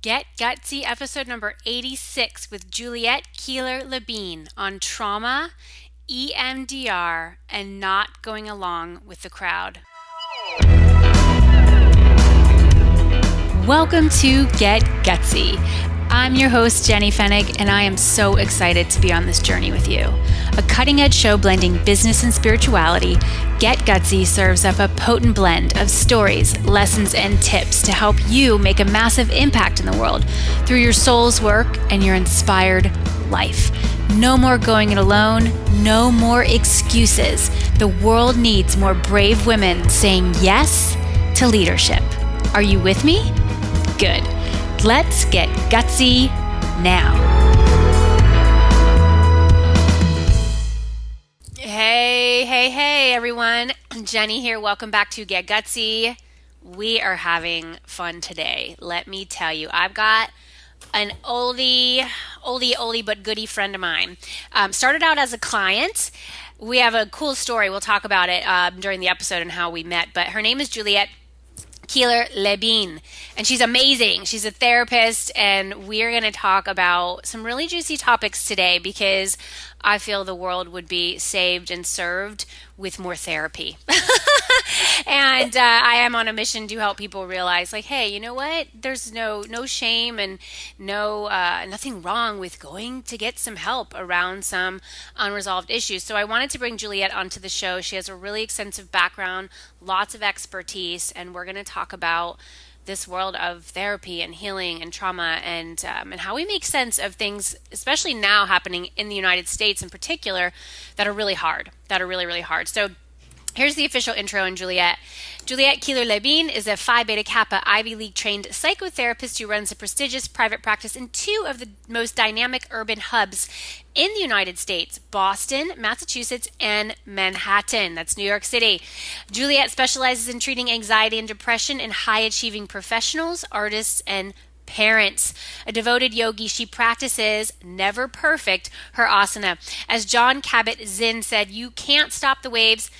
Get Gutsy, episode number 86 with Juliet Keeler LeBien on trauma, EMDR, and not going along with the crowd. Welcome to Get Gutsy. I'm your host, Jenny Fennig, and I am so excited to be on this journey with you. A cutting-edge show blending business and spirituality, Get Gutsy serves up a potent blend of stories, lessons, and tips to help you make a massive impact in the world through your soul's work and your inspired life. No more going it alone, no more excuses. The world needs more brave women saying yes to leadership. Are you with me? Good. Let's get gutsy now. Hey, everyone. Jenny here. Welcome back to Get Gutsy. We are having fun today. Let me tell you, I've got an oldie but goodie friend of mine. Started out as a client. We have a cool story. We'll talk about it during the episode and how we met. But her name is Juliet Keeler LeBien, and she's amazing. She's a therapist, and we're going to talk about some really juicy topics today because I feel the world would be saved and served with more therapy. And I am on a mission to help people realize, like, hey, you know what? There's no shame and nothing wrong with going to get some help around some unresolved issues. So I wanted to bring Juliet onto the show. She has a really extensive background, lots of expertise, and we're going to talk about this world of therapy and healing and trauma and how we make sense of things, especially now happening in the United States in particular, that are really hard, really hard. So here's the official intro on Juliet. Juliet Keeler LeBien is a Phi Beta Kappa Ivy League trained psychotherapist who runs a prestigious private practice in two of the most dynamic urban hubs in the United States, Boston, Massachusetts, and Manhattan. That's New York City. Juliet specializes in treating anxiety and depression in high-achieving professionals, artists, and parents. A devoted yogi, she practices, never perfect, her asana. As John Kabat-Zinn said, you can't stop the waves,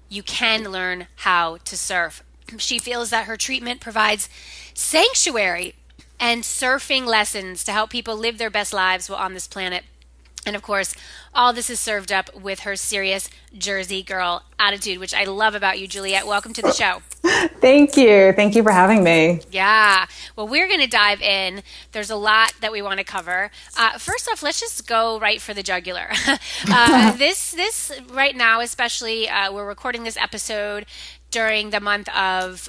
you can learn how to surf. She feels that her treatment provides sanctuary and surfing lessons to help people live their best lives while on this planet. And of course, all this is served up with her serious Jersey girl attitude, which I love about you, Juliet. Welcome to the show. Thank you. Thank you for having me. Yeah. Well, we're going to dive in. There's a lot that we want to cover. First off, let's just go right for the jugular. This right now, especially, we're recording this episode during the month of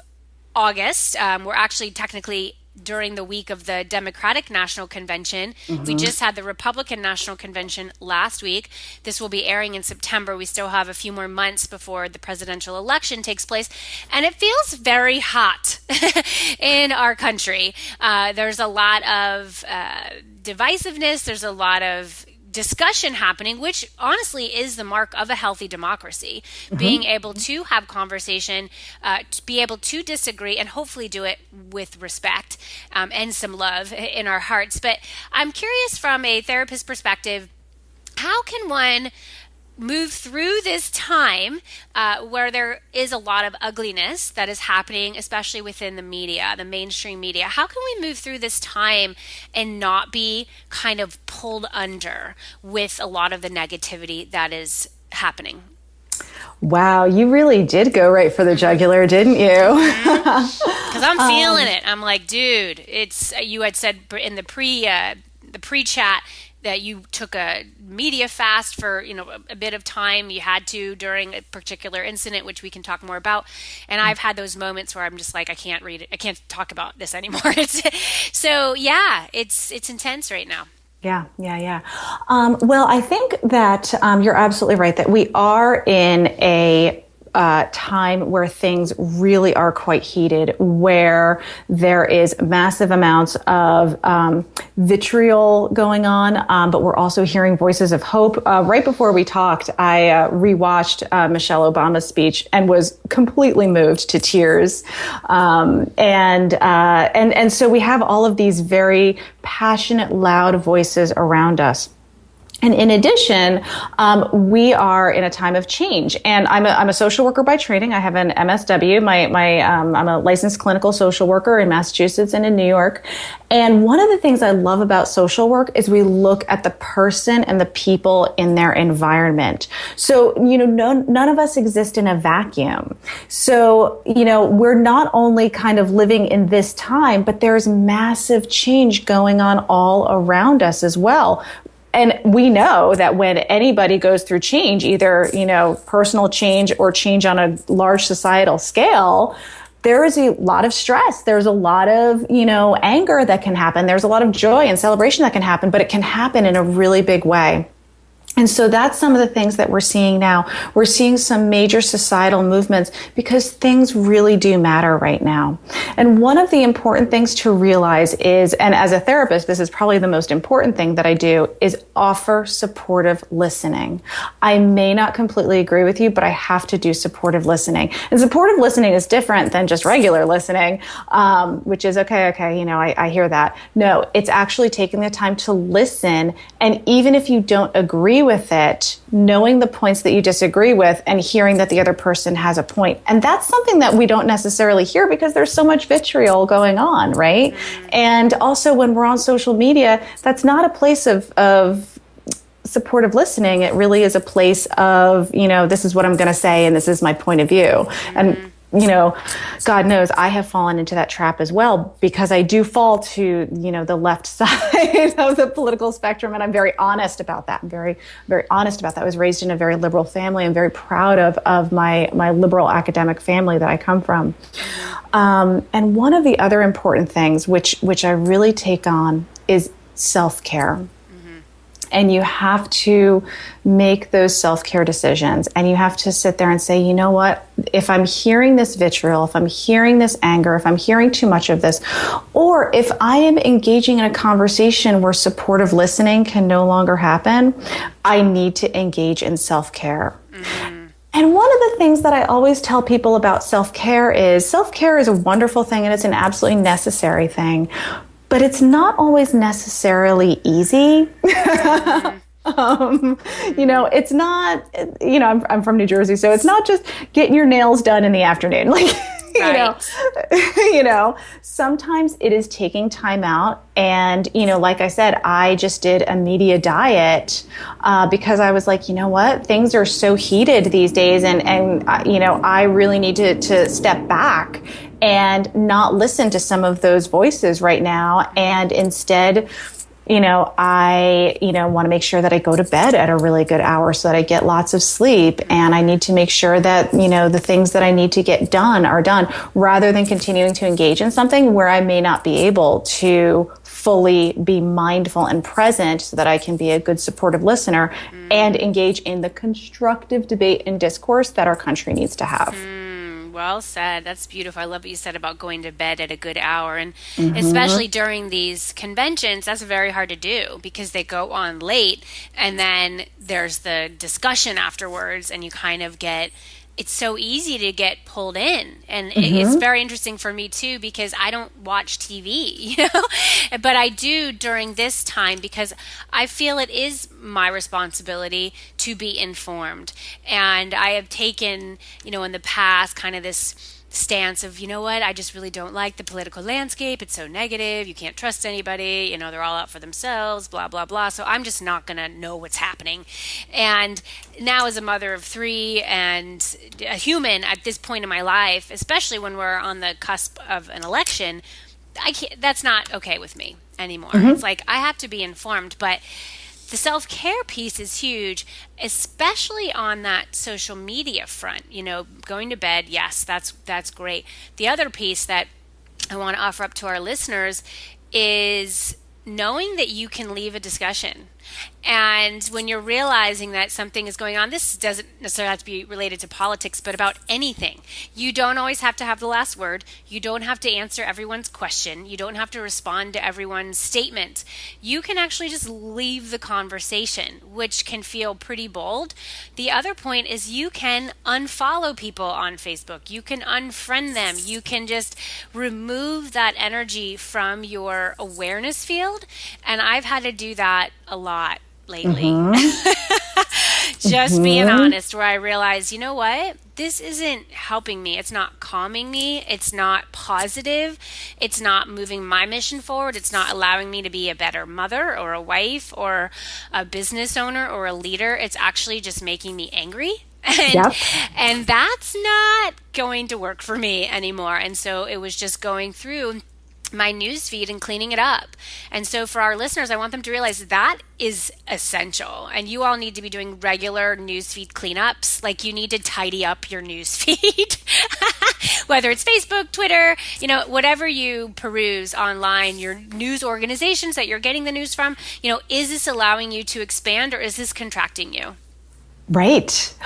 August. We're actually technically during the week of the Democratic National Convention. Mm-hmm. We just had the Republican National Convention last week. This will be airing in September. We still have a few more months before the presidential election takes place. And it feels very hot in our country. There's a lot of divisiveness. There's a lot of discussion happening, which honestly is the mark of a healthy democracy. Mm-hmm. Being able to have conversation, to be able to disagree, and hopefully do it with respect and some love in our hearts. But I'm curious from a therapist perspective, how can one move through this time where there is a lot of ugliness that is happening, especially within the media, the mainstream media? How can we move through this time and not be kind of pulled under with a lot of the negativity that is happening? Wow, you really did go right for the jugular, didn't you? Because I'm feeling it. I'm like, dude, it's, you had said in the pre-chat that you took a media fast for, a bit of time. You had to during a particular incident, which we can talk more about. And I've had those moments where I'm just like, I can't read it. I can't talk about this anymore. So yeah, it's intense right now. Yeah. Well, I think that you're absolutely right that we are in a time where things really are quite heated, where there is massive amounts of vitriol going on, but we're also hearing voices of hope. Right before we talked, I rewatched Michelle Obama's speech and was completely moved to tears. And so we have all of these very passionate, loud voices around us. And in addition, we are in a time of change. And I'm a social worker by training. I have an MSW. I'm a licensed clinical social worker in Massachusetts and in New York. And one of the things I love about social work is we look at the person and the people in their environment. So, none of us exist in a vacuum. So, we're not only kind of living in this time, but there's massive change going on all around us as well. And we know that when anybody goes through change, either, personal change or change on a large societal scale, there is a lot of stress. There's a lot of, anger that can happen. There's a lot of joy and celebration that can happen, but it can happen in a really big way. And so that's some of the things that we're seeing now. We're seeing some major societal movements because things really do matter right now. And one of the important things to realize is, and as a therapist, this is probably the most important thing that I do, is offer supportive listening. I may not completely agree with you, but I have to do supportive listening. And supportive listening is different than just regular listening, which is okay, I hear that. No, it's actually taking the time to listen. And even if you don't agree with it, knowing the points that you disagree with and hearing that the other person has a point. And that's something that we don't necessarily hear because there's so much vitriol going on, right? Mm-hmm. And also when we're on social media, that's not a place of supportive listening. It really is a place of, this is what I'm going to say and this is my point of view. Mm-hmm. And God knows I have fallen into that trap as well because I do fall to, the left side of the political spectrum. And I'm very honest about that. I'm very, very honest about that. I was raised in a very liberal family. I'm very proud of my liberal academic family that I come from. And one of the other important things, which I really take on, is self-care. And you have to make those self-care decisions. And you have to sit there and say, you know what? If I'm hearing this vitriol, if I'm hearing this anger, if I'm hearing too much of this, or if I am engaging in a conversation where supportive listening can no longer happen, I need to engage in self-care. Mm-hmm. And one of the things that I always tell people about self-care is a wonderful thing and it's an absolutely necessary thing. But it's not always necessarily easy. It's not, I'm from New Jersey, so it's not just getting your nails done in the afternoon. Sometimes it is taking time out. And, like I said, I just did a media diet because I was like, you know what, things are so heated these days. And I really need to step back and not listen to some of those voices right now. And instead, I, want to make sure that I go to bed at a really good hour so that I get lots of sleep. And I need to make sure that, the things that I need to get done are done rather than continuing to engage in something where I may not be able to fully be mindful and present so that I can be a good supportive listener and engage in the constructive debate and discourse that our country needs to have. Well said. That's beautiful. I love what you said about going to bed at a good hour. And especially during these conventions, that's very hard to do because they go on late and then there's the discussion afterwards and you kind of it's so easy to get pulled in. And it's very interesting for me too because I don't watch TV, but I do during this time because I feel it is my responsibility to be informed. And I have taken, in the past kind of this stance of, I just really don't like the political landscape. It's so negative. You can't trust anybody. They're all out for themselves, blah, blah, blah. So I'm just not going to know what's happening. And now as a mother of 3 and a human at this point in my life, especially when we're on the cusp of an election, that's not okay with me anymore. It's like I have to be informed, but the self-care piece is huge, especially on that social media front. Going to bed, yes, that's great. The other piece that I want to offer up to our listeners is knowing that you can leave a discussion. And when you're realizing that something is going on, this doesn't necessarily have to be related to politics, but about anything. You don't always have to have the last word. You don't have to answer everyone's question. You don't have to respond to everyone's statement. You can actually just leave the conversation, which can feel pretty bold. The other point is you can unfollow people on Facebook. You can unfriend them. You can just remove that energy from your awareness field. And I've had to do that a lot lately. Just being honest, where I realized, you know what? This isn't helping me. It's not calming me. It's not positive. It's not moving my mission forward. It's not allowing me to be a better mother or a wife or a business owner or a leader. It's actually just making me angry. And, Yep. and that's not going to work for me anymore. And so it was just going through my news feed and cleaning it up. And so for our listeners, I want them to realize that is essential. And you all need to be doing regular newsfeed cleanups. Like, you need to tidy up your newsfeed, whether it's Facebook, Twitter, whatever you peruse online, your news organizations that you're getting the news from, is this allowing you to expand or is this contracting you? Right.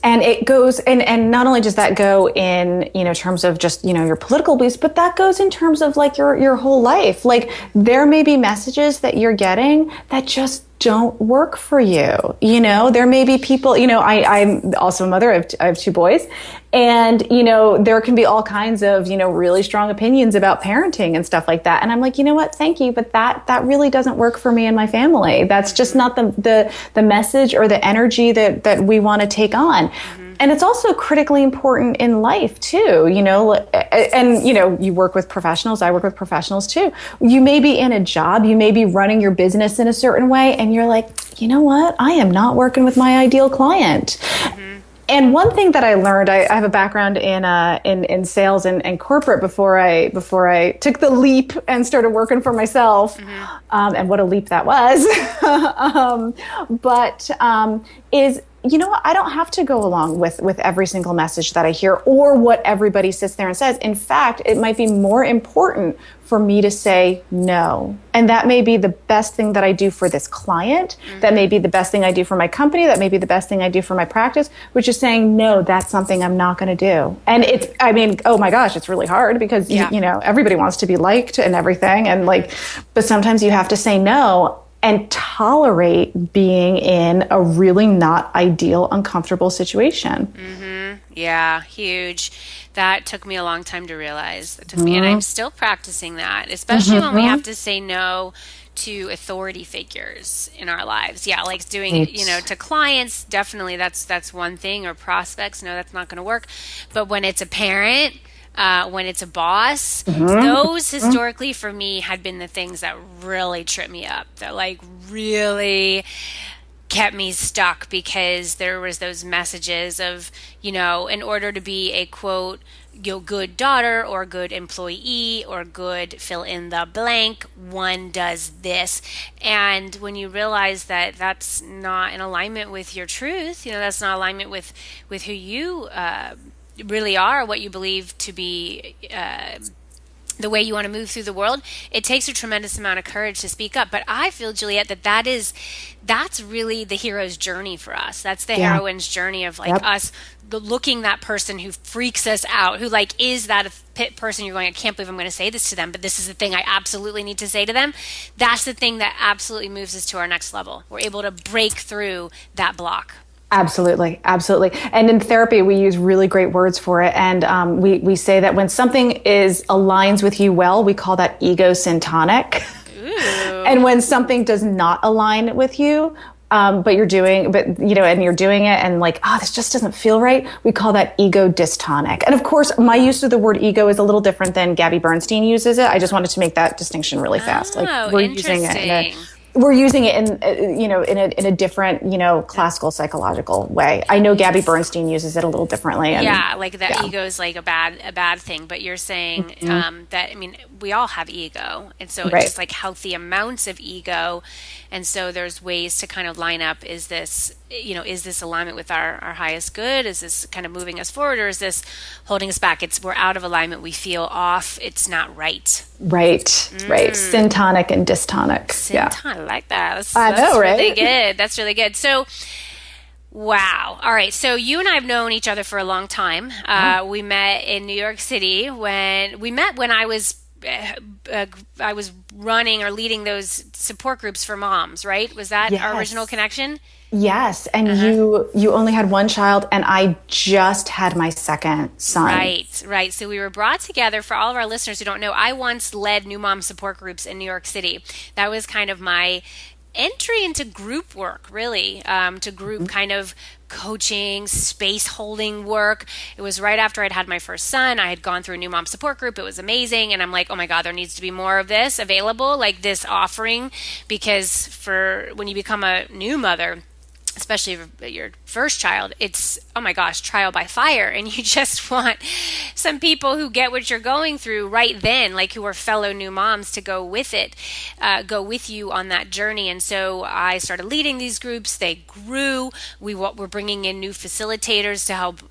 And it goes, and not only does that go in, terms of just, your political beliefs, but that goes in terms of like your whole life. Like, there may be messages that you're getting that just don't work for you. There may be people, I'm also a mother. I have two boys, and, there can be all kinds of, really strong opinions about parenting and stuff like that. And I'm like, you know what? Thank you. But that really doesn't work for me and my family. That's just not the message or the energy that we want to take on. And it's also critically important in life too, and, you work with professionals. I work with professionals too. You may be in a job, you may be running your business in a certain way, and you're like, you know what? I am not working with my ideal client. And one thing that I learned, I have a background in sales and corporate before I took the leap and started working for myself, and what a leap that was. Is, I don't have to go along with every single message that I hear or what everybody sits there and says. In fact, it might be more important for me to say no. And that may be the best thing that I do for this client. That may be the best thing I do for my company. That may be the best thing I do for my practice, which is saying, no, that's something I'm not going to do. And oh my gosh, it's really hard because, everybody wants to be liked and everything. And but sometimes you have to say no and tolerate being in a really not ideal, uncomfortable situation. Yeah, huge. That took me a long time to realize. That took me, and I'm still practicing that, especially when we have to say no to authority figures in our lives. Yeah, like doing, to clients, definitely that's one thing, or prospects. No, that's not going to work. But when it's a parent, when it's a boss, those historically for me had been the things that really tripped me up, that really kept me stuck, because there was those messages of, in order to be a quote, good daughter or good employee or good fill in the blank, one does this. And when you realize that that's not in alignment with your truth, that's not alignment with who you really are, what you believe to be the way you want to move through the world, it takes a tremendous amount of courage to speak up. But I feel, Juliet, that's really the hero's journey for us. That's the heroine's journey of us looking that person who freaks us out, who is that person you're going, I can't believe I'm going to say this to them, but this is the thing I absolutely need to say to them. That's the thing that absolutely moves us to our next level. We're able to break through that block. Absolutely. And in therapy, we use really great words for it. And we say that when something aligns with you well, we call that ego syntonic. And when something does not align with you, but you're doing it, and this just doesn't feel right, we call that ego dystonic. And of course, my use of the word ego is a little different than Gabby Bernstein uses it. I just wanted to make that distinction really fast. We're using it in a different, classical psychological way. I know Gabby Bernstein uses it a little differently. Ego is a bad thing, but you're saying that, we all have ego. And so it's just healthy amounts of ego. And so there's ways to kind of line up, is this alignment with our highest good? Is this kind of moving us forward, or is this holding us back? We're out of alignment. We feel off. It's not right. Right. Syntonic and dystonic. I like that. That's right? Really good. That's really good. So, wow. All right. So you and I have known each other for a long time. We met in New York City when I was running or leading those support groups for moms, right? Was that our original connection? Yes. And you only had one child, and I just had my second son. Right. So we were brought together. For all of our listeners who don't know, I once led new mom support groups in New York City. That was kind of my entry into group work, really, to group kind of coaching, space holding work. It was right after I'd had my first son. I had gone through a new mom support group. It was amazing. And I'm like, oh my God, there needs to be more of this available, like this offering, because for when you become a new mother, especially your first child, it's, oh my gosh, trial by fire. And you just want some people who get what you're going through right then, like who are fellow new moms, to go with it, go with you on that journey. And so I started leading these groups. They grew. We're bringing in new facilitators to help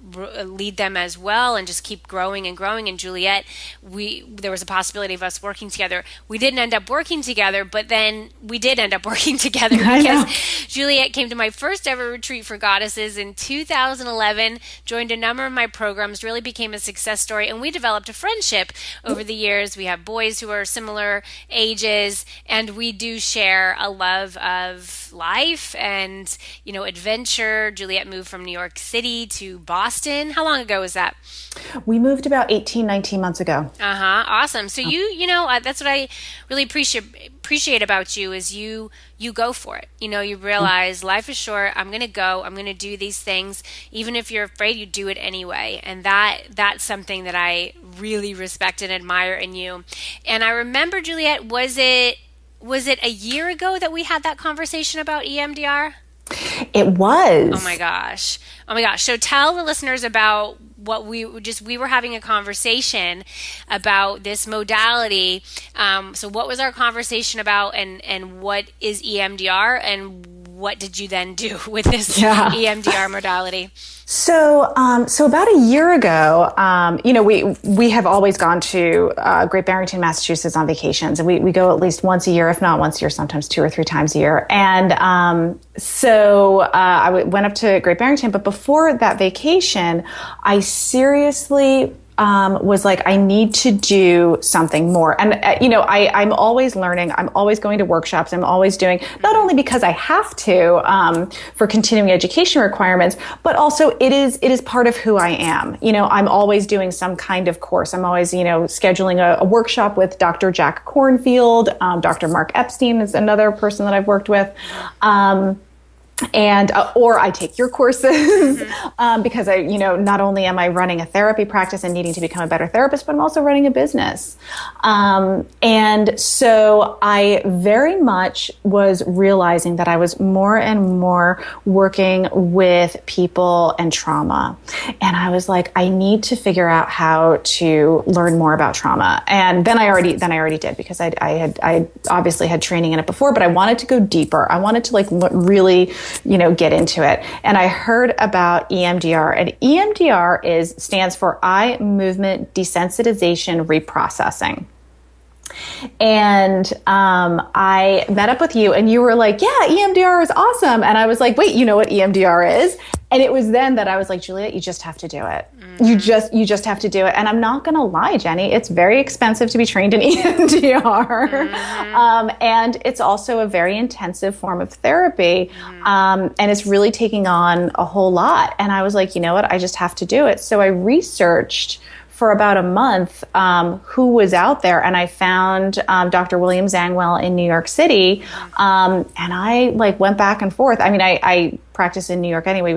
lead them as well, and just keep growing and growing. And Juliet, there was a possibility of us working together. We didn't end up working together, but then we did end up working together because Juliet came to my first ever retreat for goddesses in 2011, joined a number of my programs, really became a success story, and we developed a friendship over the years. We have boys who are similar ages, and we do share a love of life and, adventure. Juliet moved from New York City to Boston. How long ago was that? We moved about 18, 19 months ago. Awesome. So that's what I really appreciate about you is you go for it. You realize life is short. I'm going to go. I'm going to do these things. Even if you're afraid, you do it anyway. And that's something that I really respect and admire in you. And I remember, Juliet, was it a year ago that we had that conversation about EMDR? It was. Oh my gosh. So tell the listeners about what we were having a conversation about this modality. So what was our conversation about, and what is EMDR, and what did you then do with this EMDR modality? So about a year ago, we have always gone to Great Barrington, Massachusetts on vacations, and we go at least once a year, if not once a year, sometimes 2 or 3 times a year. And I went up to Great Barrington, but before that vacation, I seriously was like, I need to do something more. And, I'm always learning. I'm always going to workshops. I'm always doing, not only because I have to, for continuing education requirements, but also it is part of who I am. I'm always doing some kind of course. I'm always, scheduling a workshop with Dr. Jack Cornfield. Dr. Mark Epstein is another person that I've worked with. Or I take your courses, because not only am I running a therapy practice and needing to become a better therapist, but I'm also running a business. And so I very much was realizing that I was more and more working with people and trauma. And I was like, I need to figure out how to learn more about trauma. And then I already did, because I obviously had training in it before, but I wanted to go deeper. I wanted to really get into it. And I heard about EMDR, and EMDR stands for Eye Movement Desensitization Reprocessing. And I met up with you, and you were like, yeah, EMDR is awesome. And I was like, wait, you know what EMDR is? And it was then that I was like, Juliet, you just have to do it. Mm-hmm. You just have to do it. And I'm not going to lie, Jenny, it's very expensive to be trained in EMDR. Mm-hmm. And it's also a very intensive form of therapy. Mm-hmm. And it's really taking on a whole lot. And I was like, you know what? I just have to do it. So I researched for about a month who was out there, and I found Dr. William Zangwill in New York City, and I went back and forth. I mean, I practice in New York anyway.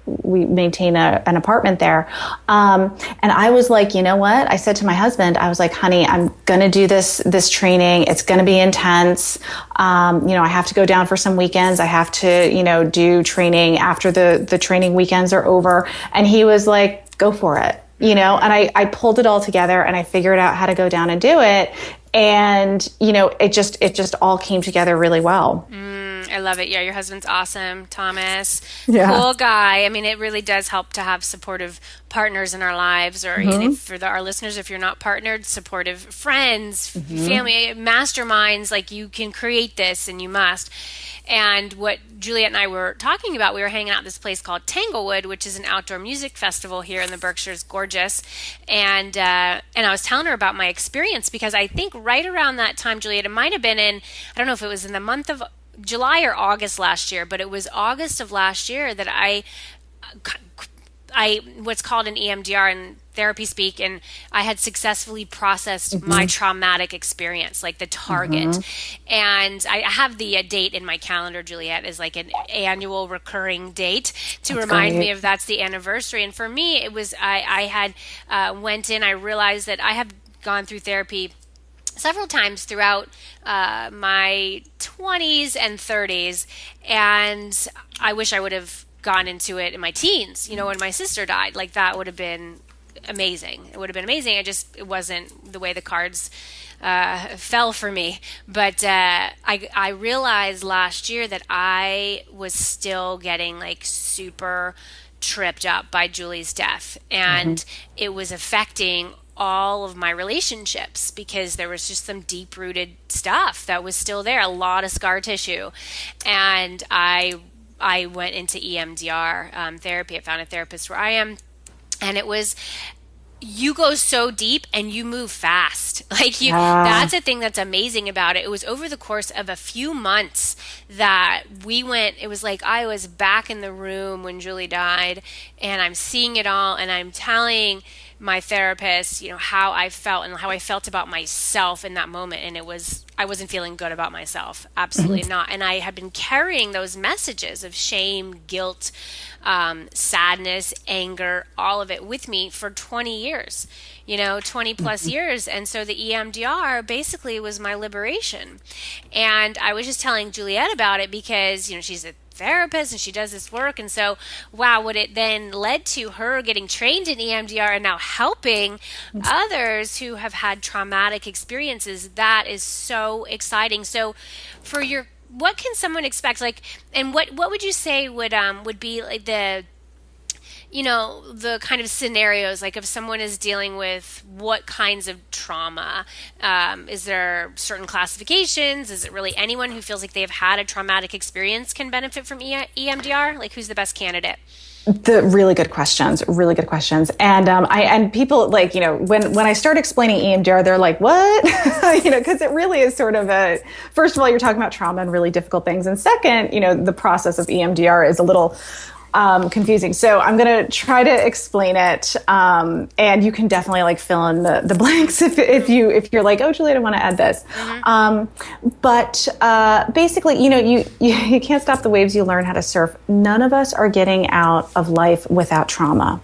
We maintain an apartment there, and I was like, you know what? I said to my husband, I was like, honey, I'm gonna do this training. It's gonna be intense. I have to go down for some weekends. I have to do training after the training weekends are over. And he was like, go for it. And I pulled it all together, and I figured out how to go down and do it. And, it just all came together really well. I love it. Yeah, your husband's awesome, Thomas. Yeah. Cool guy. I mean, it really does help to have supportive partners in our lives, or mm-hmm. and for our listeners, if you're not partnered, supportive friends, mm-hmm. family, masterminds, like you can create this, and you must. And what Juliet and I were talking about, we were hanging out at this place called Tanglewood, which is an outdoor music festival here in the Berkshires, gorgeous. And I was telling her about my experience, because I think right around that time, Juliet, it might have been I don't know if it was in the month of July or August last year, but it was August of last year that I what's called an EMDR in therapy speak, and I had successfully processed my traumatic experience, like the target. And I have the date in my calendar, Juliet, is like an annual recurring date to remind me of that's the anniversary. And for me, it was, I had went in, I realized that I have gone through therapy several times throughout my 20s and 30s, and I wish I would have gone into it in my teens, when my sister died. Like, that would have been amazing. It would have been amazing. It wasn't the way the cards fell for me. But I realized last year that I was still getting like super tripped up by Julie's death, and it was affecting all of my relationships because there was just some deep-rooted stuff that was still there, a lot of scar tissue. And I went into EMDR therapy. I found a therapist where I am, and it was, you go so deep and you move fast. Like, that's a thing that's amazing about it. It was over the course of a few months that it was like I was back in the room when Julie died, and I'm seeing it all, and I'm telling my therapist, how I felt and how I felt about myself in that moment. And I wasn't feeling good about myself. Absolutely not. And I had been carrying those messages of shame, guilt, sadness, anger, all of it with me for 20 years, 20 plus years. And so the EMDR basically was my liberation. And I was just telling Juliet about it because, she's a therapist and she does this work. And so, wow, what it then led to her getting trained in EMDR and now helping others who have had traumatic experiences. That is so exciting. So what can someone expect? Like, and what would you say would be like the kind of scenarios, like if someone is dealing with what kinds of trauma? Is there certain classifications? Is it really anyone who feels like they've had a traumatic experience can benefit from EMDR? Like, who's the best candidate? Really good questions. And people, like, when I start explaining EMDR, they're like, what? Because it really is sort of first of all, you're talking about trauma and really difficult things. And second, the process of EMDR is a little confusing. So I'm going to try to explain it. And you can definitely like fill in the blanks if you're like, oh, Juliet, I want to add this. But basically, you can't stop the waves, you learn how to surf. None of us are getting out of life without trauma.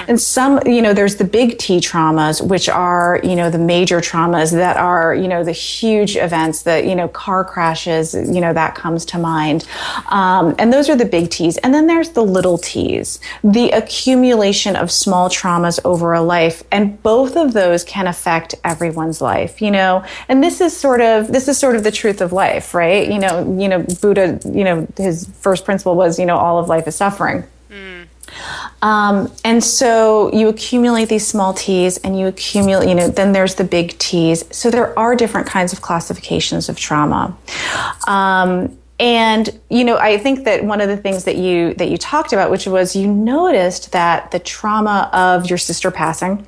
And there's the big T traumas, which are, the major traumas that are, the huge events, the, car crashes, that comes to mind. And those are the big T's. And then there's the little T's, the accumulation of small traumas over a life. And both of those can affect everyone's life, and this is sort of the truth of life, right? Buddha, his first principle was, all of life is suffering. And so you accumulate these small T's and you accumulate, then there's the big T's. So there are different kinds of classifications of trauma. And, I think that one of the things that you talked about, which was you noticed that the trauma of your sister passing,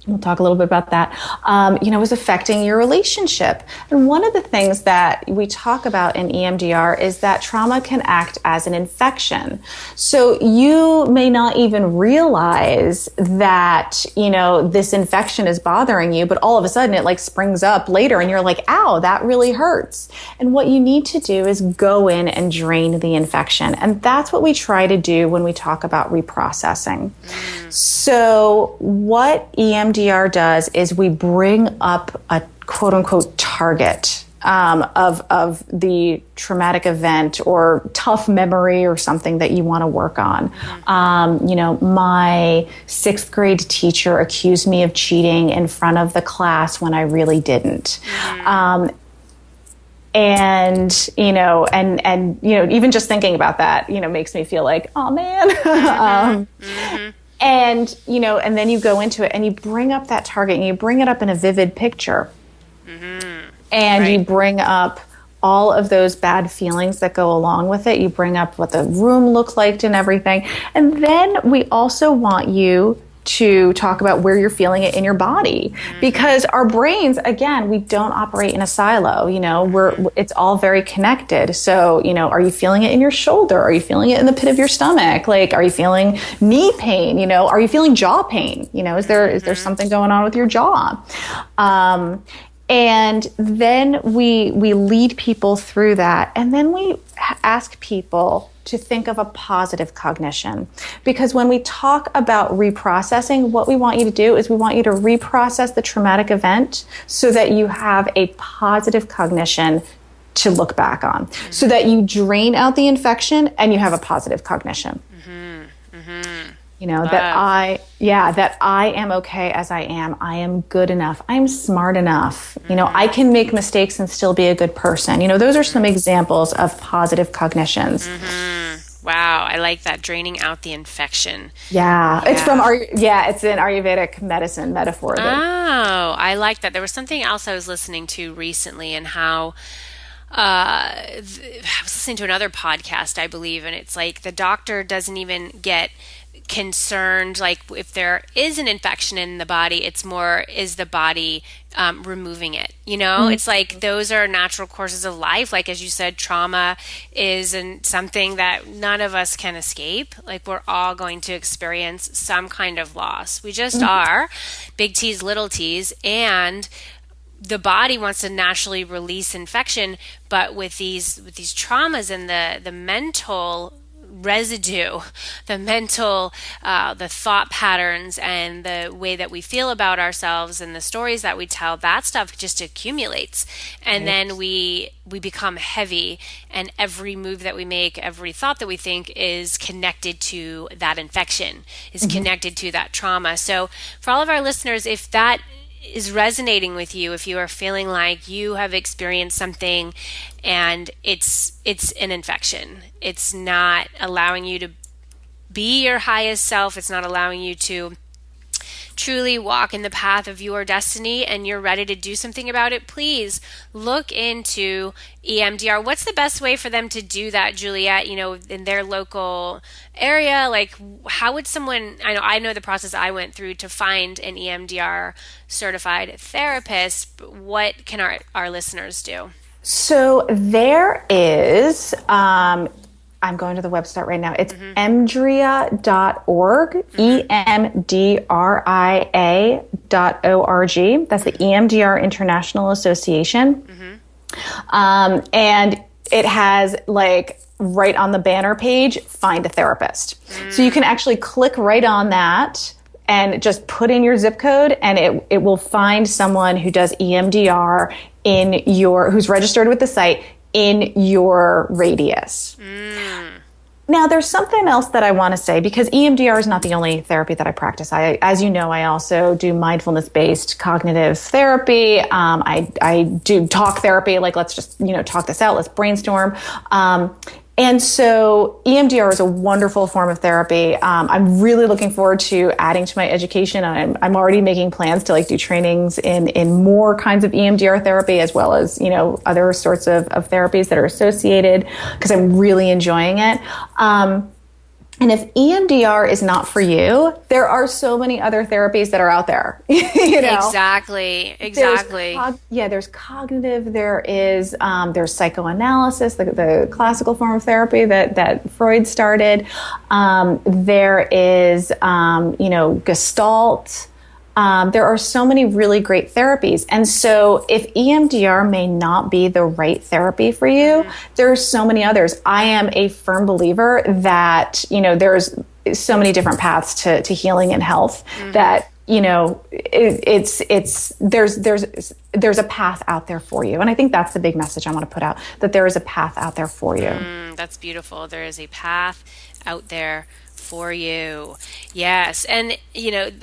we'll talk a little bit about that, was affecting your relationship. And one of the things that we talk about in EMDR is that trauma can act as an infection. So you may not even realize that, this infection is bothering you, but all of a sudden it like springs up later and you're like, ow, that really hurts. And what you need to do is go in and drain the infection. And that's what we try to do when we talk about reprocessing. So what EMDR does is we bring up a quote unquote target of the traumatic event or tough memory or something that you want to work on. My 6th grade teacher accused me of cheating in front of the class when I really didn't. And even just thinking about that, makes me feel like, oh man. And, and then you go into it and you bring up that target and you bring it up in a vivid picture. And you bring up all of those bad feelings that go along with it. You bring up what the room looked like and everything. And then we also want you to talk about where you're feeling it in your body, because our brains, again, we don't operate in a silo. It's all very connected. So, are you feeling it in your shoulder? Are you feeling it in the pit of your stomach? Like, are you feeling knee pain? Are you feeling jaw pain? Is there something going on with your jaw? And then we lead people through that. And then we ask people to think of a positive cognition. Because when we talk about reprocessing, what we want you to do is we want you to reprocess the traumatic event so that you have a positive cognition to look back on. So that you drain out the infection and you have a positive cognition. That I am okay as I am. I am good enough. I am smart enough. I can make mistakes and still be a good person. Those are some examples of positive cognitions. Wow, I like that, draining out the infection. Yeah. It's from it's an Ayurvedic medicine metaphor. I like that. There was something else I was listening to recently, and how I was listening to another podcast, I believe, and it's like the doctor doesn't even get concerned, like if there is an infection in the body, it's more, is the body removing it? It's like those are natural courses of life. Like, as you said, trauma is something that none of us can escape. Like, we're all going to experience some kind of loss. We just are, big T's, little t's, and the body wants to naturally release infection, but with these traumas and the mental residue, the mental, the thought patterns, and the way that we feel about ourselves and the stories that we tell, that stuff just accumulates. And then we become heavy, and every move that we make, every thought that we think is connected to that infection, is connected to that trauma. So for all of our listeners, if that is resonating with you, if you are feeling like you have experienced something and it's an infection, it's not allowing you to be your highest self, it's not allowing you to truly walk in the path of your destiny, and you're ready to do something about it, please look into EMDR. What's the best way for them to do that, Juliet, in their local area? Like, how would someone, I know the process I went through to find an EMDR certified therapist, but what can our listeners do? So there is, I'm going to the website right now. It's emdria.org, EMDRIA.org. That's the EMDR International Association. And it has, like, right on the banner page, find a therapist. So you can actually click right on that and just put in your zip code, and it will find someone who does EMDR who's registered with the site in your radius. Now, there's something else that I want to say, because EMDR is not the only therapy that I practice. As you know, I also do mindfulness-based cognitive therapy. I do talk therapy, like, let's just, talk this out, let's brainstorm. And so EMDR is a wonderful form of therapy. I'm really looking forward to adding to my education. I'm already making plans to, like, do trainings in more kinds of EMDR therapy, as well as, other sorts of therapies that are associated, because I'm really enjoying it. And if EMDR is not for you, there are so many other therapies that are out there. Exactly. There's cognitive. There's psychoanalysis, the classical form of therapy that Freud started. There is, Gestalt. There are so many really great therapies. And so if EMDR may not be the right therapy for you, there are so many others. I am a firm believer that, there's so many different paths to healing and health that, there's a path out there for you. And I think that's the big message I want to put out, that there is a path out there for you. That's beautiful. There is a path out there for you. Yes. And,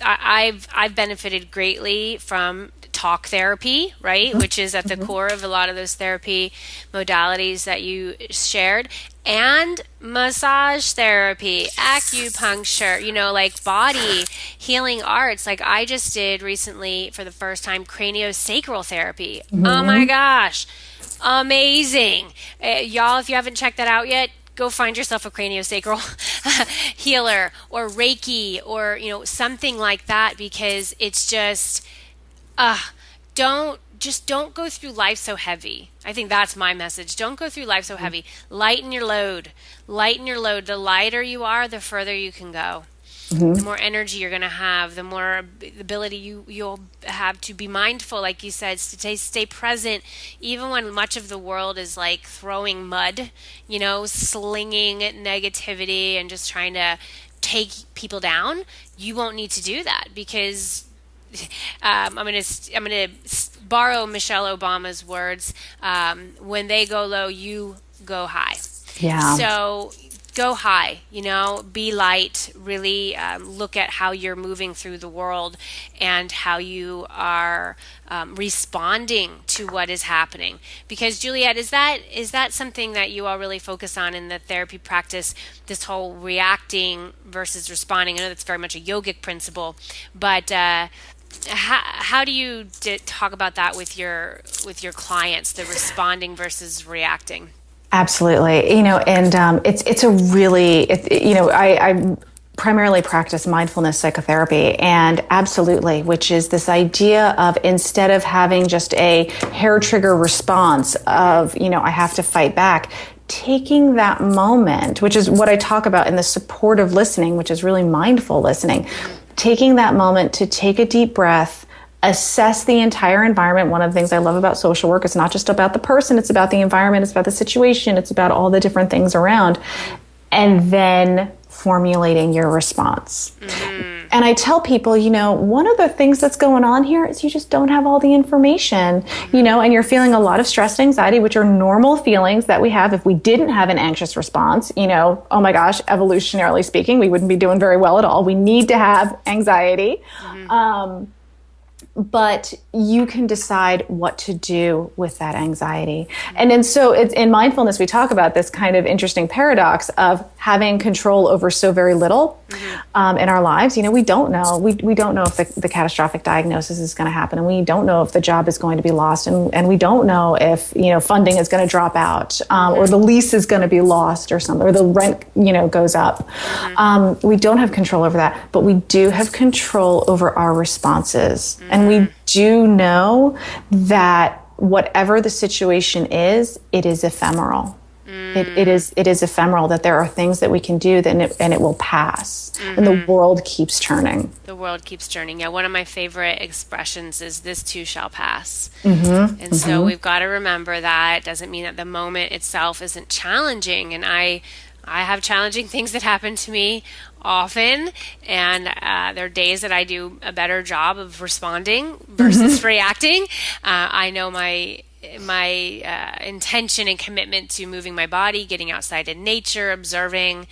I've benefited greatly from talk therapy, right? Which is at the core of a lot of those therapy modalities that you shared, and massage therapy, acupuncture, like body healing arts. Like, I just did recently for the first time craniosacral therapy. Oh my gosh. Amazing. Y'all, if you haven't checked that out yet, go find yourself a craniosacral healer or Reiki or, something like that, because it's just, don't go through life so heavy. I think that's my message. Don't go through life so heavy. Lighten your load. Lighten your load. The lighter you are, the further you can go. The more energy you're going to have, the more ability you'll have to be mindful, like you said, to stay present, even when much of the world is like throwing mud, slinging negativity and just trying to take people down. You won't need to do that, because I'm gonna borrow Michelle Obama's words. When they go low, you go high. Yeah. So go high, be light, really look at how you're moving through the world and how you are responding to what is happening. Because Juliet, is that something that you all really focus on in the therapy practice, this whole reacting versus responding? I know that's very much a yogic principle, but how do you talk about that with your clients, the responding versus reacting? Absolutely. And it's a really, I primarily practice mindfulness psychotherapy, and absolutely, which is this idea of, instead of having just a hair trigger response of, I have to fight back, taking that moment, which is what I talk about in the supportive listening, which is really mindful listening, taking that moment to take a deep breath, assess the entire environment. One of the things I love about social work, it's not just about the person, it's about the environment, it's about the situation, it's about all the different things around, and then formulating your response. And I tell people, one of the things that's going on here is you just don't have all the information, and you're feeling a lot of stress and anxiety, which are normal feelings that we have. If we didn't have an anxious response, oh my gosh, evolutionarily speaking, we wouldn't be doing very well at all. We need to have anxiety. But you can decide what to do with that anxiety. And then so it's, in mindfulness, we talk about this kind of interesting paradox of having control over so very little in our lives. We don't know. We don't know if the catastrophic diagnosis is going to happen, and we don't know if the job is going to be lost, and we don't know if funding is going to drop out, or the lease is going to be lost, or something, or the rent goes up. We don't have control over that, but we do have control over our responses, and we do know that whatever the situation is, it is ephemeral. It is ephemeral, that there are things that we can do and it will pass. And the world keeps turning. The world keeps turning. Yeah, one of my favorite expressions is, "This too shall pass." So we've got to remember that. It doesn't mean that the moment itself isn't challenging. And I have challenging things that happen to me often, and there are days that I do a better job of responding versus reacting. I know my intention and commitment to moving my body, getting outside in nature, observing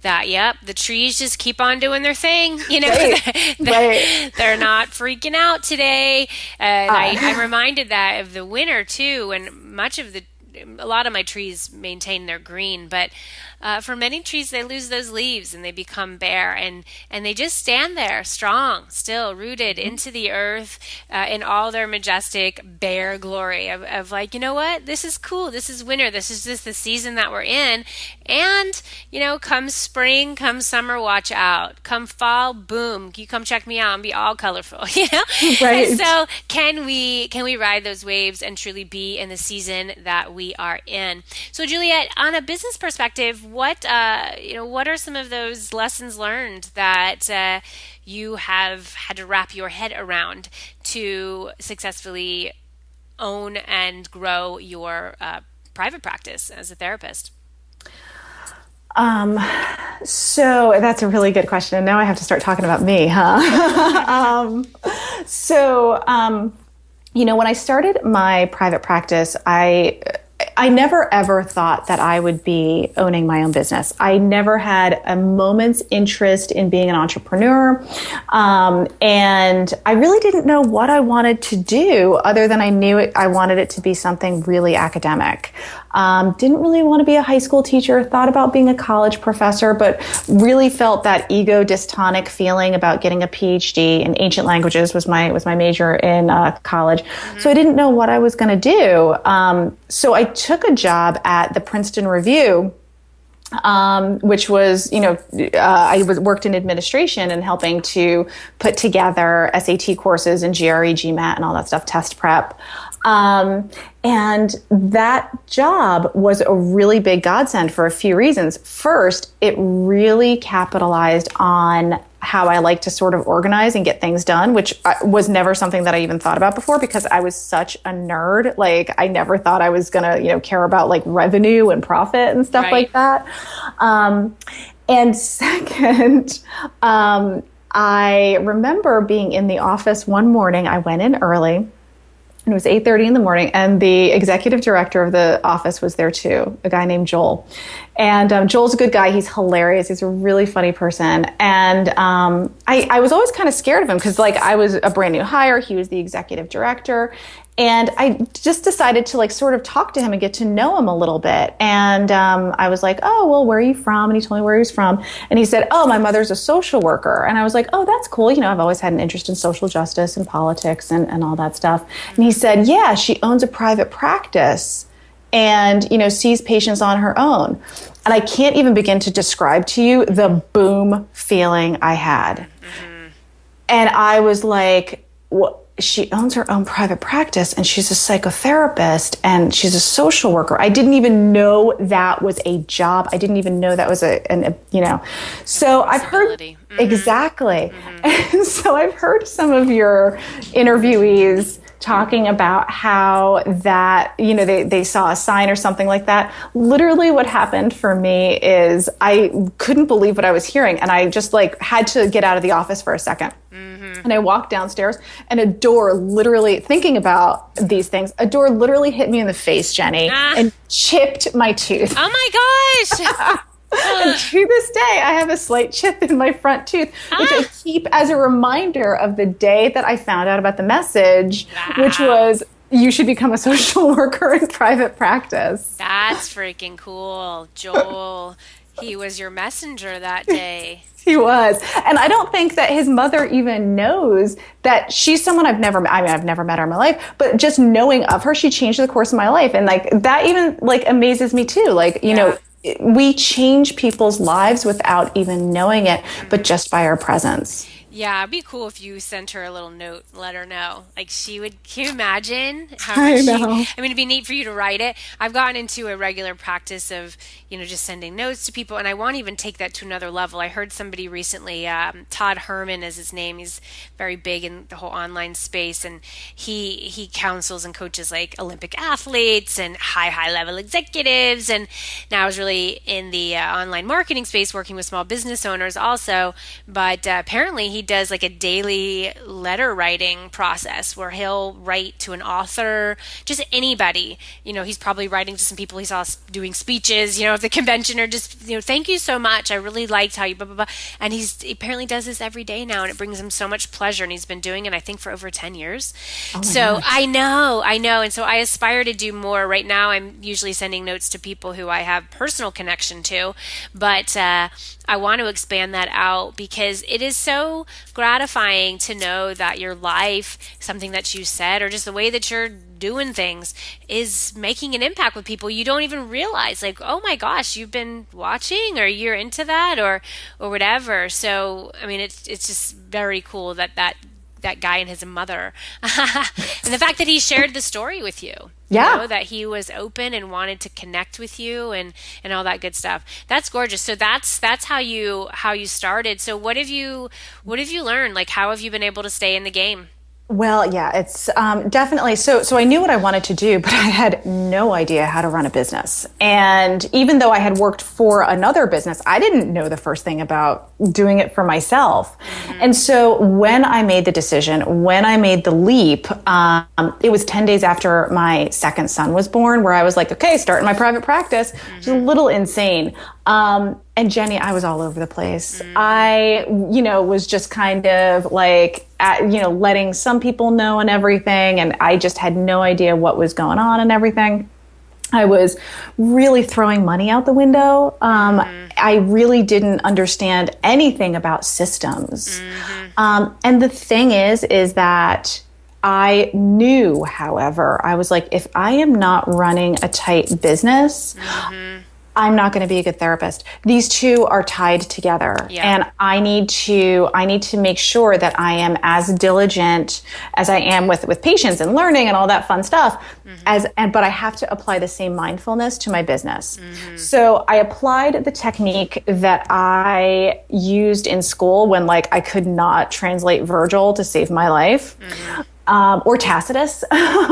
that, the trees just keep on doing their thing. They're not freaking out today. And I'm reminded that of the winter too, when a lot of my trees maintain their green, but for many trees, they lose those leaves and they become bare, and they just stand there strong, still rooted into the earth in all their majestic bare glory of like, what? This is cool. This is winter. This is just the season that we're in. And, come spring, come summer, watch out. Come fall, boom, you come check me out and be all colorful, Right. And so can we ride those waves and truly be in the season that we are in? So Juliet, on a business perspective, what are some of those lessons learned that you have had to wrap your head around to successfully own and grow your private practice as a therapist? So that's a really good question. Now I have to start talking about me, huh? When I started my private practice, I never ever thought that I would be owning my own business. I never had a moment's interest in being an entrepreneur. And I really didn't know what I wanted to do, other than I knew I wanted it to be something really academic. Didn't really want to be a high school teacher, thought about being a college professor, but really felt that ego dystonic feeling about getting a PhD in ancient languages was my major in college. So I didn't know what I was going to do. So I took a job at the Princeton Review which was, I worked in administration and helping to put together SAT courses and GRE, GMAT, and all that stuff, test prep. And that job was a really big godsend for a few reasons. First, it really capitalized on how I like to sort of organize and get things done, which was never something that I even thought about before because I was such a nerd. Like I never thought I was going to, care about like revenue and profit and stuff like that. And second, I remember being in the office one morning. I went in early. And it was 8:30 in the morning, and the executive director of the office was there too, a guy named Joel. And Joel's a good guy. He's hilarious. He's a really funny person. And I was always kind of scared of him because, like, I was a brand new hire. He was the executive director. And I just decided to, like, sort of talk to him and get to know him a little bit. And I was like, oh, well, where are you from? And he told me where he was from. And he said, oh, my mother's a social worker. And I was like, oh, that's cool. I've always had an interest in social justice and politics and all that stuff. And he said, yeah, she owns a private practice and, sees patients on her own. And I can't even begin to describe to you the boom feeling I had. And I was like, what? She owns her own private practice and she's a psychotherapist and she's a social worker. I didn't even know that was a job. I didn't even know that was So I've heard exactly. And so I've heard some of your interviewees talking about how that, they saw a sign or something like that. Literally what happened for me is I couldn't believe what I was hearing. And I just had to get out of the office for a second. And I walked downstairs and a door literally, thinking about these things, a door literally hit me in the face, Jenny, and chipped my tooth. Oh my gosh. And to this day, I have a slight chip in my front tooth, which I keep as a reminder of the day that I found out about the message, which was, you should become a social worker in private practice. That's freaking cool. Joel, he was your messenger that day. He was. And I don't think that his mother even knows that she's someone I've never met. I mean, I've never met her in my life, but just knowing of her, she changed the course of my life. And that even amazes me too. We change people's lives without even knowing it, but just by our presence. Yeah, it'd be cool if you sent her a little note, let her know. Can you imagine? I know. It'd be neat for you to write it. I've gotten into a regular practice of, just sending notes to people, and I want to even take that to another level. I heard somebody recently, Todd Herman is his name. He's very big in the whole online space, and he counsels and coaches Olympic athletes and high level executives. And now I was really in the online marketing space, working with small business owners also. But apparently he does a daily letter writing process where he'll write to an author, just anybody. He's probably writing to some people he saw doing speeches, at the convention, or just, thank you so much. I really liked how you blah, blah, blah. And he apparently does this every day now, and it brings him so much pleasure. And he's been doing it, I think, for over 10 years. Oh so gosh. I know. And so I aspire to do more. Right now, I'm usually sending notes to people who I have personal connection to, but I want to expand that out because it is so gratifying to know that your life, something that you said, or just the way that you're doing things is making an impact with people you don't even realize. Oh my gosh, you've been watching, or you're into that, or whatever. So, it's just very cool that guy and his mother, and the fact that he shared the story with you. Yeah. That he was open and wanted to connect with you and all that good stuff. That's gorgeous. So that's how you started. So what have you learned? How have you been able to stay in the game? Well, yeah, it's definitely. So I knew what I wanted to do, but I had no idea how to run a business. And even though I had worked for another business, I didn't know the first thing about doing it for myself. Mm-hmm. And so when I made the decision, when I made the leap, it was 10 days after my second son was born, where I was like, okay, starting my private practice. Mm-hmm. It was a little insane. And Jenny, I was all over the place. Mm-hmm. I, was just kind of letting some people know and everything. And I just had no idea what was going on and everything. I was really throwing money out the window. I really didn't understand anything about systems. Mm-hmm. And the thing is that I knew, however, I was like, if I am not running a tight business, mm-hmm. I'm not going to be a good therapist. These two are tied together. Yeah. And I need to make sure that I am as diligent as I am with patients and learning and all that fun stuff but I have to apply the same mindfulness to my business. So I applied the technique that I used in school when like I could not translate Virgil to save my life. Or Tacitus,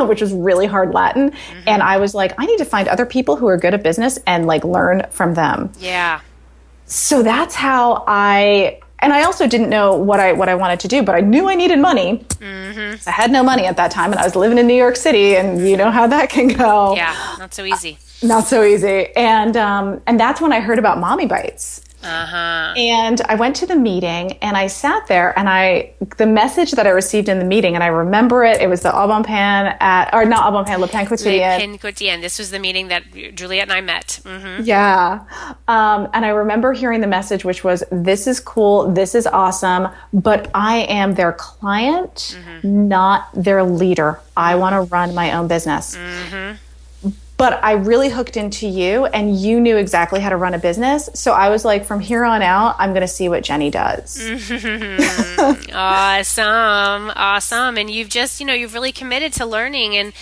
which was really hard Latin. And I was like, I need to find other people who are good at business and like learn from them. Yeah. So that's how I also didn't know what I wanted to do, but I knew I needed money. So I had no money at that time and I was living in New York City and you know how that can go. Yeah. Not so easy. Not so easy. And that's when I heard about Mommy Bites. And I went to the meeting and I sat there and the message that I received in the meeting, and I remember it was the Le Pain Quotidien. This was the meeting that Juliet and I met. Yeah. And I remember hearing the message, which was, this is cool. This is awesome. But I am their client, not their leader. I want to run my own business. But I really hooked into you and you knew exactly how to run a business. So I was like, from here on out, I'm going to see what Jenny does. Awesome. And you've just, you've really committed to learning and,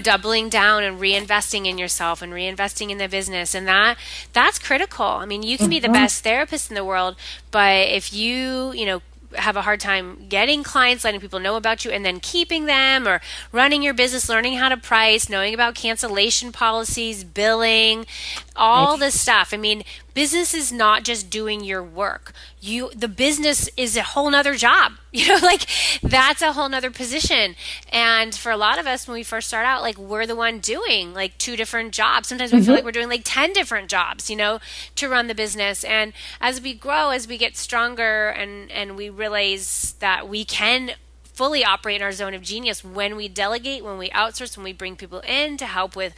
doubling down and reinvesting in yourself and reinvesting in the business. And that's critical. I mean, you can be the best therapist in the world, but if you have a hard time getting clients, letting people know about you, and then keeping them, or running your business, learning how to price, knowing about cancellation policies, billing, all this stuff. I mean, business is not just doing your work. The business is a whole nother job. That's a whole nother position. And for a lot of us, when we first start out, we're the one doing 2 different jobs. Sometimes we feel like we're doing 10 different jobs, to run the business. And as we grow, as we get stronger and we realize that we can fully operate in our zone of genius when we delegate, when we outsource, when we bring people in to help with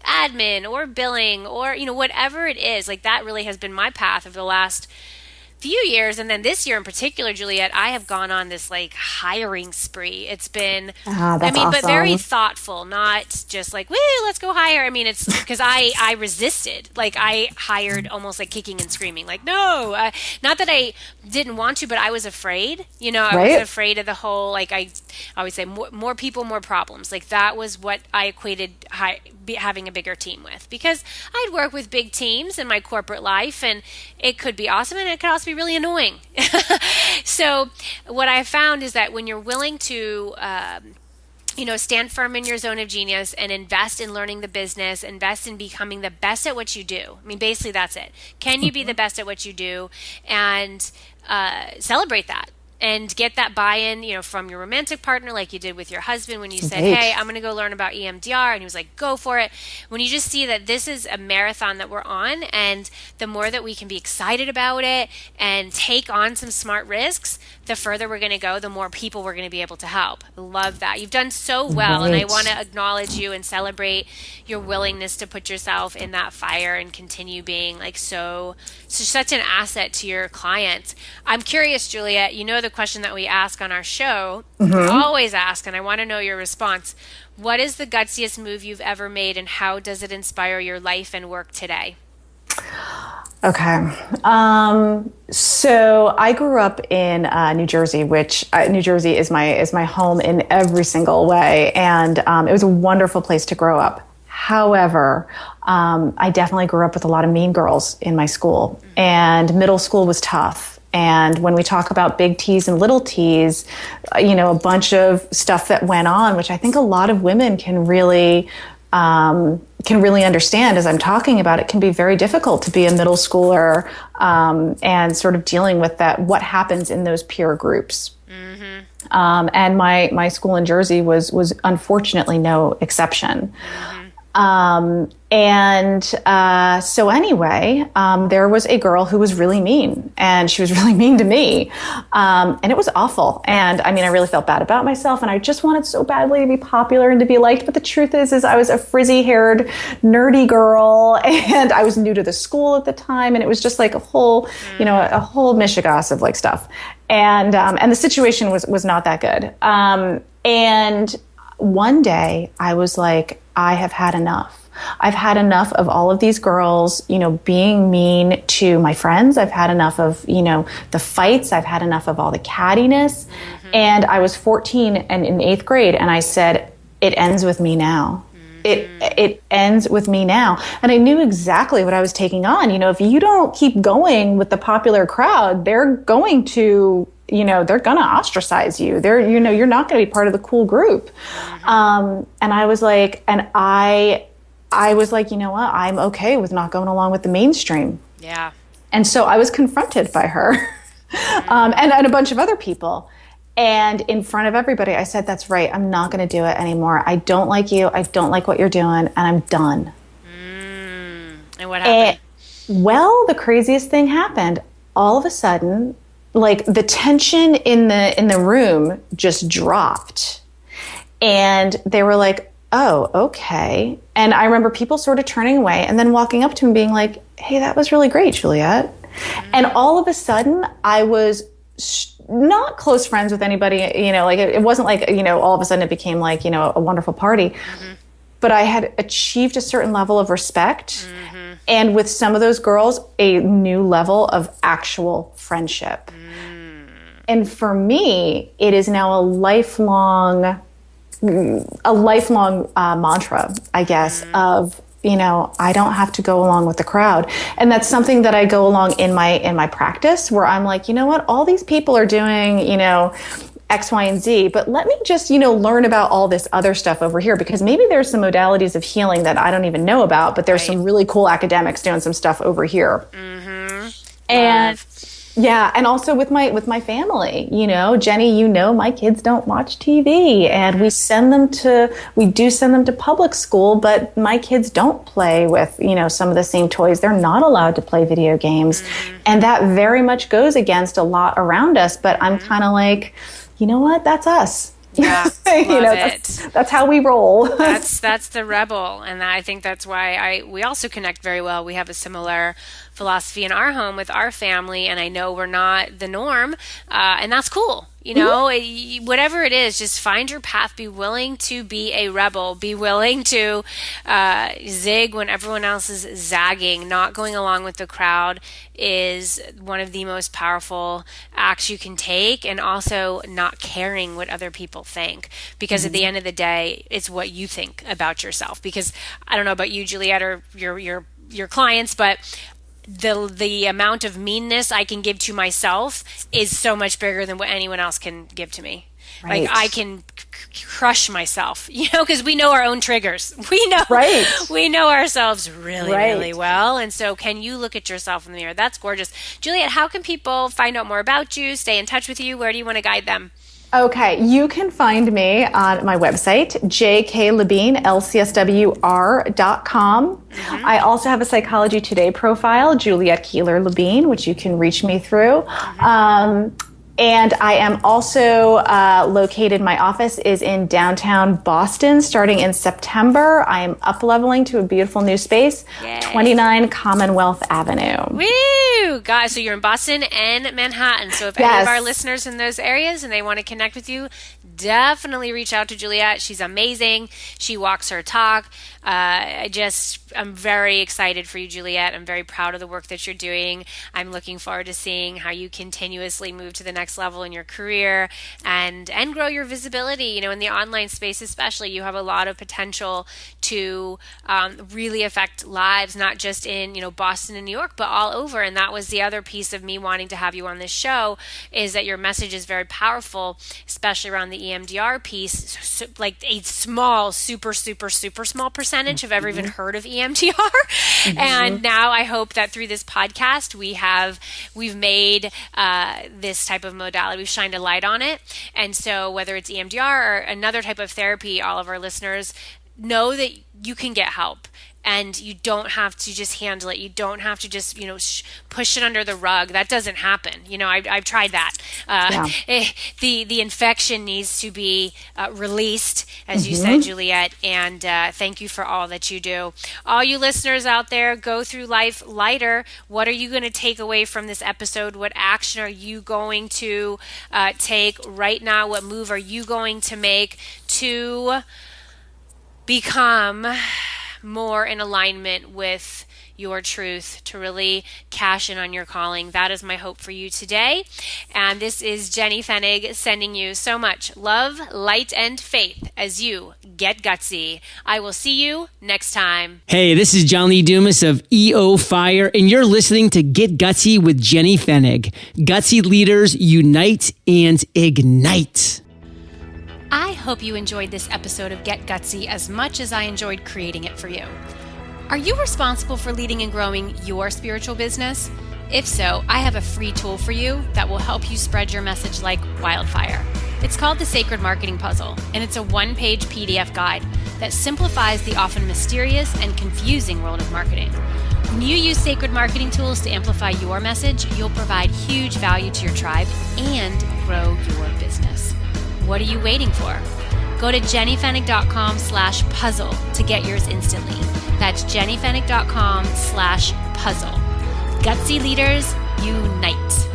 admin or billing or, whatever it is, that really has been my path over the last few years. And then this year in particular, Juliet, I have gone on this hiring spree. It's been, awesome. But very thoughtful, not just woo, let's go hire. I mean, it's because I resisted, I hired almost kicking and screaming, no, not that I didn't want to, but I was afraid, I was afraid of the whole, I always say more people, more problems. That was what I equated having a bigger team with, because I'd work with big teams in my corporate life and it could be awesome and it could also be really annoying. So what I found is that when you're willing to stand firm in your zone of genius and invest in learning the business, invest in becoming the best at what you do. I mean, basically that's it. Can you be the best at what you do, and celebrate that? And get that buy-in, from your romantic partner, like you did with your husband when you said, hey, I'm going to go learn about EMDR. And he was like, go for it. When you just see that this is a marathon that we're on, and the more that we can be excited about it and take on some smart risks, the further we're going to go, the more people we're going to be able to help. I love that. You've done so well. And I want to acknowledge you and celebrate your willingness to put yourself in that fire and continue being such an asset to your clients. I'm curious, Juliet, the question that we ask on our show, we always ask, and I want to know your response. What is the gutsiest move you've ever made, and how does it inspire your life and work today? Okay. So I grew up in New Jersey, which New Jersey is my home in every single way. And it was a wonderful place to grow up. However, I definitely grew up with a lot of mean girls in my school, and middle school was tough. And when we talk about big T's and little T's, a bunch of stuff that went on, which I think a lot of women can really understand as I'm talking about it, can be very difficult to be a middle schooler and sort of dealing with that, what happens in those peer groups. And my school in Jersey was unfortunately no exception. So anyway, there was a girl who was really mean, and she was really mean to me. And it was awful. And I really felt bad about myself, and I just wanted so badly to be popular and to be liked. But the truth is I was a frizzy haired, nerdy girl, and I was new to the school at the time. And it was just a whole, a whole mishigas of stuff. And the situation was not that good. And one day I was like, I have had enough. I've had enough of all of these girls, being mean to my friends. I've had enough of, the fights. I've had enough of all the cattiness. And I was 14 and in 8th grade, and I said, it ends with me now. It ends with me now. And I knew exactly what I was taking on. If you don't keep going with the popular crowd, they're going to, they're going to ostracize you. You're not going to be part of the cool group. And I was like, you know what? I'm okay with not going along with the mainstream. Yeah. And so I was confronted by her and a bunch of other people. And in front of everybody, I said, that's right. I'm not going to do it anymore. I don't like you. I don't like what you're doing. And I'm done. And what happened? Well, the craziest thing happened. All of a sudden, like the tension in the room just dropped. And they were like, oh, okay. And I remember people sort of turning away and then walking up to me being like, hey, that was really great, Juliet. And all of a sudden, I was not close friends with anybody, like it wasn't like, all of a sudden it became like, a wonderful party. But I had achieved a certain level of respect. And with some of those girls, a new level of actual friendship. And for me, it is now a lifelong mantra, I guess, of, I don't have to go along with the crowd. And that's something that I go along in my practice, where I'm like, you know what, all these people are doing, X, Y, and Z, but let me just, learn about all this other stuff over here, because maybe there's some modalities of healing that I don't even know about, but there's some really cool academics doing some stuff over here. And yeah, and also with my family, Jenny, my kids don't watch TV, and we do send them to public school, but my kids don't play with, some of the same toys. They're not allowed to play video games. And that very much goes against a lot around us, but I'm kind of like, you know what? That's us. Yeah, that's how we roll. That's the rebel, and I think that's why we also connect very well. We have a similar philosophy in our home with our family, and I know we're not the norm, and that's cool. Whatever it is, just find your path. Be willing to be a rebel. Be willing to zig when everyone else is zagging. Not going along with the crowd is one of the most powerful acts you can take, and also not caring what other people think, because at the end of the day, it's what you think about yourself. Because I don't know about you, Juliet, or your clients, but the amount of meanness I can give to myself is so much bigger than what anyone else can give to me. Right. Like I can crush myself, because we know our own triggers. We know ourselves really well. And so can you look at yourself in the mirror? That's gorgeous. Juliet, how can people find out more about you, stay in touch with you? Where do you want to guide them? Okay, you can find me on my website, jklebien.lcswr.com. I also have a Psychology Today profile, Juliet Keeler LeBien, which you can reach me through. And I am also located, my office is in downtown Boston starting in September. I am up-leveling to a beautiful new space, 29 Commonwealth Avenue. Woo! Guys, so you're in Boston and Manhattan. So if any of our listeners in those areas and they want to connect with you, definitely reach out to Juliet. She's amazing. She walks her talk. I'm very excited for you, Juliet. I'm very proud of the work that you're doing. I'm looking forward to seeing how you continuously move to the next level in your career and grow your visibility. In the online space especially, you have a lot of potential to really affect lives, not just in Boston and New York, but all over. And that was the other piece of me wanting to have you on this show, is that your message is very powerful, especially around the EMDR piece. So, like a small, super, super, super small percentage have ever even heard of EMDR. And now I hope that through this podcast, we've made this type of modality, we've shined a light on it. And so whether it's EMDR or another type of therapy, all of our listeners know that you can get help. And you don't have to just handle it. You don't have to just, push it under the rug. That doesn't happen. I've tried that. The infection needs to be released, as you said, Juliet. And thank you for all that you do. All you listeners out there, go through life lighter. What are you going to take away from this episode? What action are you going to take right now? What move are you going to make to become more in alignment with your truth, to really cash in on your calling. That is my hope for you today. And this is Jenny Fenig sending you so much love, light, and faith as you get gutsy. I will see you next time. Hey, this is John Lee Dumas of EO Fire, and you're listening to Get Gutsy with Jenny Fenig. Gutsy leaders unite and ignite. I hope you enjoyed this episode of Get Gutsy as much as I enjoyed creating it for you. Are you responsible for leading and growing your spiritual business? If so, I have a free tool for you that will help you spread your message like wildfire. It's called the Sacred Marketing Puzzle, and it's a one-page PDF guide that simplifies the often mysterious and confusing world of marketing. When you use sacred marketing tools to amplify your message, you'll provide huge value to your tribe and grow your business. What are you waiting for? Go to jennyfenig.com/puzzle to get yours instantly. That's jennyfenig.com/puzzle. Gutsy leaders, unite.